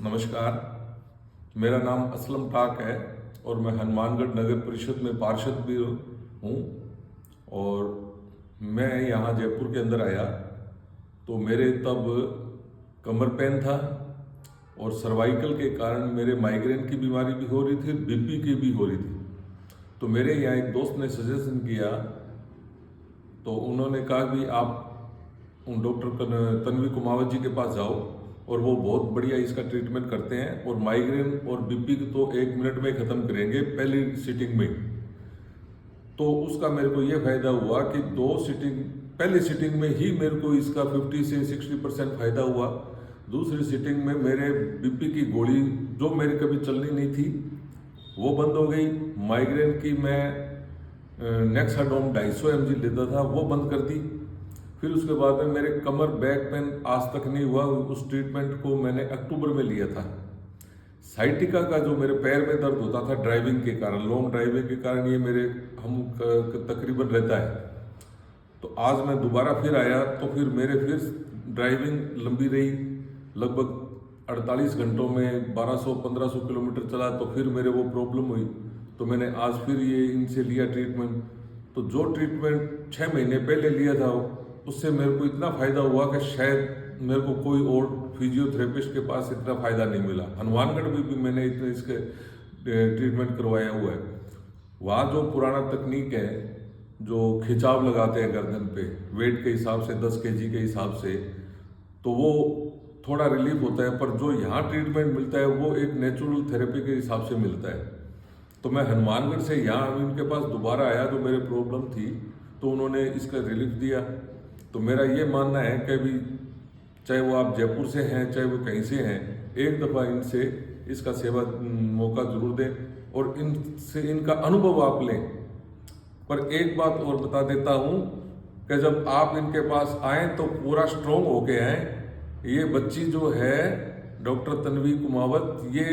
नमस्कार, मेरा नाम असलम टाक है और मैं हनुमानगढ़ नगर परिषद में पार्षद भी हूँ। और मैं यहाँ जयपुर के अंदर आया तो मेरे तब कमर पेन था और सर्वाइकल के कारण मेरे माइग्रेन की बीमारी भी हो रही थी, बीपी की भी हो रही थी। तो मेरे यहाँ एक दोस्त ने सजेशन किया, तो उन्होंने कहा कि आप डॉक्टर तन्वी कुमावत जी के पास जाओ और वो बहुत बढ़िया इसका ट्रीटमेंट करते हैं और माइग्रेन और बीपी तो 1 मिनट में ख़त्म करेंगे पहली सिटिंग में। तो उसका मेरे को ये फ़ायदा हुआ कि पहली सिटिंग में ही मेरे को इसका 50 से 60% फ़ायदा हुआ। दूसरी सिटिंग में मेरे बीपी की गोली जो मेरे कभी चलनी नहीं थी वो बंद हो गई। माइग्रेन की मैं नेक्साडोम 250 mg लेता था, वो बंद कर दी। फिर उसके बाद में मेरे कमर बैक पेन आज तक नहीं हुआ। उस ट्रीटमेंट को मैंने अक्टूबर में लिया था। साइटिका का जो मेरे पैर में दर्द होता था ड्राइविंग के कारण, लॉन्ग ड्राइविंग के कारण, ये मेरे तकरीबन रहता है। तो आज मैं दोबारा फिर आया तो फिर मेरे फिर ड्राइविंग लंबी रही, लगभग 48 घंटों में 1200-1500 किलोमीटर चला। तो फिर मेरे वो प्रॉब्लम हुई, तो मैंने आज फिर ये इनसे लिया ट्रीटमेंट। तो जो ट्रीटमेंट 6 महीने पहले लिया था उससे मेरे को इतना फ़ायदा हुआ कि शायद मेरे को कोई और फिजियोथेरेपिस्ट के पास इतना फ़ायदा नहीं मिला। हनुमानगढ़ में भी मैंने इतने इसके ट्रीटमेंट करवाया हुआ है। वहाँ जो पुराना तकनीक है, जो खिंचाव लगाते हैं गर्दन पे वेट के हिसाब से 10 kg के हिसाब से, तो वो थोड़ा रिलीफ होता है। पर जो यहाँ ट्रीटमेंट मिलता है वो एक नेचुरल थेरेपी के हिसाब से मिलता है। तो मैं हनुमानगढ़ से यहाँ इनके पास दोबारा आया, जो मेरे प्रॉब्लम थी, तो उन्होंने इसका रिलीफ दिया। तो मेरा ये मानना है कि अभी चाहे वो आप जयपुर से हैं चाहे वो कहीं से हैं, एक दफ़ा इनसे इसका सेवा मौका जरूर दें और इनसे इनका अनुभव आप लें। पर एक बात और बता देता हूँ कि जब आप इनके पास आएँ तो पूरा स्ट्रॉन्ग होके आएँ। ये बच्ची जो है डॉक्टर तन्वी कुमावत, ये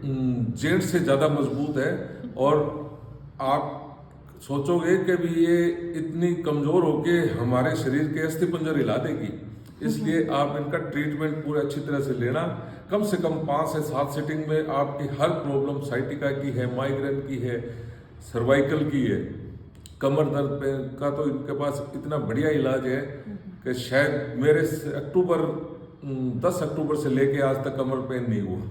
जेंट्स से ज़्यादा मजबूत है। और आप सोचोगे कि भी ये इतनी कमज़ोर होके हमारे शरीर के अस्थिपंजर हिला देगी। इसलिए आप इनका ट्रीटमेंट पूरे अच्छी तरह से लेना। कम से कम 5 से 7 सिटिंग में आपकी हर प्रॉब्लम, साइटिका की है, माइग्रेन की है, सर्वाइकल की है, कमर दर्द पे का, तो इनके पास इतना बढ़िया इलाज है कि शायद मेरे 10 अक्टूबर से लेके आज तक कमर पेन नहीं हुआ।